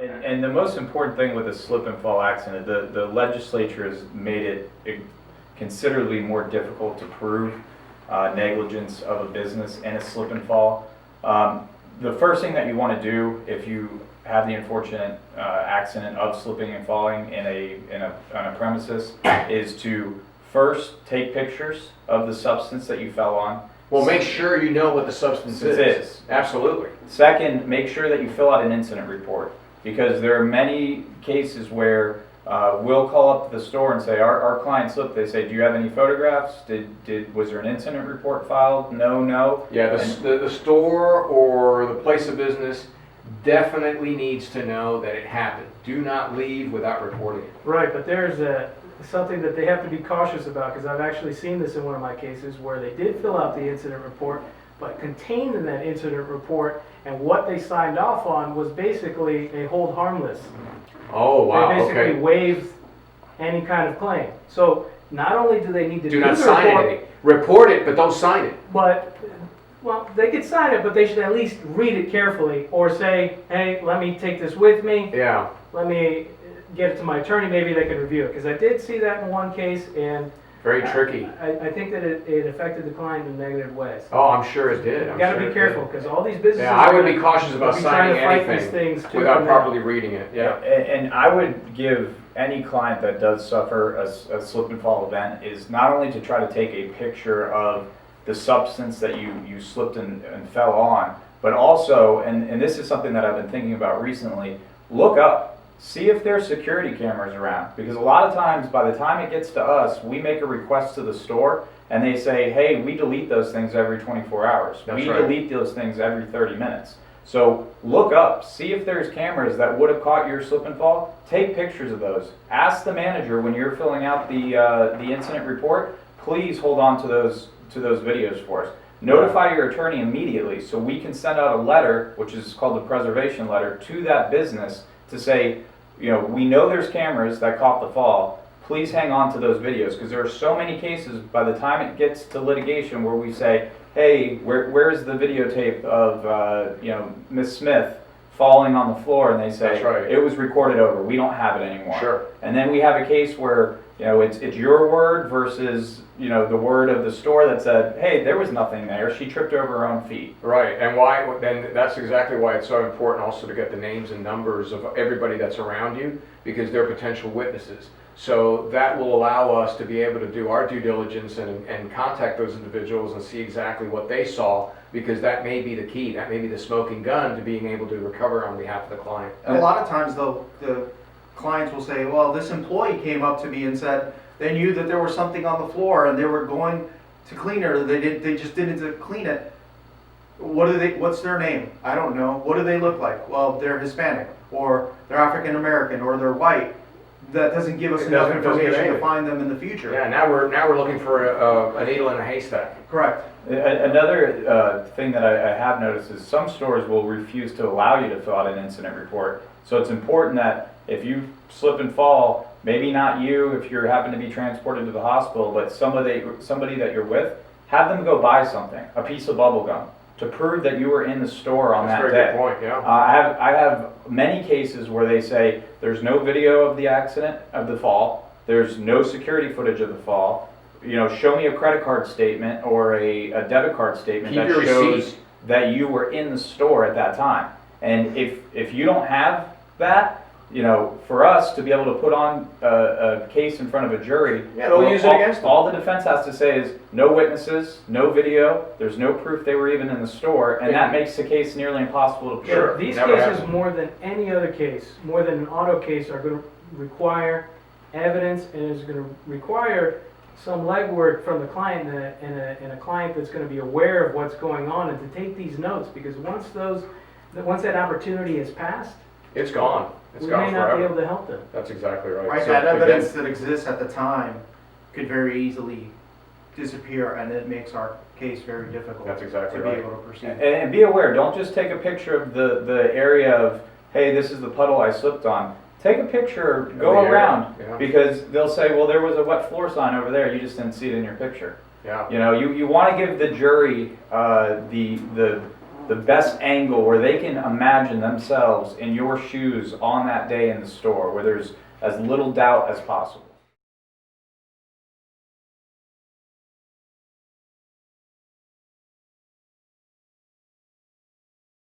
And the most important thing with a slip and fall accident, the legislature has made it considerably more difficult to prove negligence of a business in a slip and fall. The first thing that you want to do if you have the unfortunate accident of slipping and falling on a premises is to first take pictures of the substance that you fell on. Well, make sure you know what the substance is. Absolutely. Second, make sure that you fill out an incident report, because there are many cases where we'll call up the store and say, our client slipped. They say, do you have any photographs? Was there an incident report filed? No. Yeah, the store or the place of business definitely needs to know that it happened. Do not leave without reporting it. Right, but there's something that they have to be cautious about, because I've actually seen this in one of my cases where they did fill out the incident report, but contained in that incident report and what they signed off on was basically a hold harmless. Oh, wow, They basically okay. waived any kind of claim. So not only do they need to Do not sign report, anything. Report it, but don't sign it. but, well, they could sign it, but they should at least read it carefully, or say, hey, let me take this with me. Yeah. Let me get it to my attorney, maybe they can review it. Because I did see that in one case, and Very tricky. I think that it affected the client in negative ways. Oh, I'm sure it did. You gotta be careful, because all these businesses. Yeah, I would be cautious about will be trying signing to fight these anything things tooth without and nail. properly reading it. Yeah. And I would give any client that does suffer a slip and fall event is not only to try to take a picture of the substance that you slipped and fell on, but also, and this is something that I've been thinking about recently, look up. See if there's security cameras around, because a lot of times by the time it gets to us, we make a request to the store and they say, hey, we delete those things every 24 hours. That's we right. delete those things every 30 minutes. So look up, see if there's cameras that would have caught your slip and fall. Take pictures of those. Ask the manager when you're filling out the incident report, please hold on to those videos for us. Notify your attorney immediately so we can send out a letter, which is called the preservation letter, to that business to say, we know there's cameras that caught the fall. Please hang on to those videos, because there are so many cases by the time it gets to litigation where we say, hey, where's the videotape of Miss Smith falling on the floor? And they say, That's right. it was recorded over. We don't have it anymore. Sure. And then we have a case where it's your word versus the word of the store that said, hey, there was nothing there. She tripped over her own feet. Right, and why? Then that's exactly why it's so important also to get the names and numbers of everybody that's around you, because they're potential witnesses. So that will allow us to be able to do our due diligence and contact those individuals and see exactly what they saw, because that may be the key. That may be the smoking gun to being able to recover on behalf of the client. And a lot of times, though, the clients will say, well, this employee came up to me and said they knew that there was something on the floor and they were going to clean it, or they just didn't clean it. What's their name? I don't know. What do they look like? Well, they're Hispanic, or they're African American, or they're white. That doesn't give us enough doesn't give information to anything. find them in the future. Yeah, now we're looking for a needle in a haystack. Correct. Another thing that I have noticed is some stores will refuse to allow you to fill out an incident report. So it's important that if you slip and fall, maybe not you if you happen to be transported to the hospital, but somebody that you're with, have them go buy something, a piece of bubble gum, to prove that you were in the store on That's that a very day. good point, yeah. I have many cases where they say there's no video of the accident, of the fall, there's no security footage of the fall, show me a credit card statement or a debit card statement Keep that your shows receipt. that you were in the store at that time. And if you don't have that, for us to be able to put on a case in front of a jury, Yeah, they'll use it against them. all the defense has to say is no witnesses, no video, there's no proof they were even in the store, and that makes the case nearly impossible to prove. Sure. These Never cases, happened. more than any other case, more than an auto case, are going to require evidence, and is going to require some legwork from the client and a client that's going to be aware of what's going on and to take these notes, because once that opportunity is passed, It's gone. It's we gone may not be forever. able to help them. That's exactly right. Right, So that again, evidence that exists at the time could very easily disappear, and it makes our case very difficult That's exactly to right. be able to proceed. And be aware, don't just take a picture of the area of, hey, this is the puddle I slipped on. Take a picture, go the area, around, yeah. because they'll say, well, there was a wet floor sign over there, you just didn't see it in your picture. Yeah. You want to give the jury the the best angle where they can imagine themselves in your shoes on that day in the store, where there's as little doubt as possible.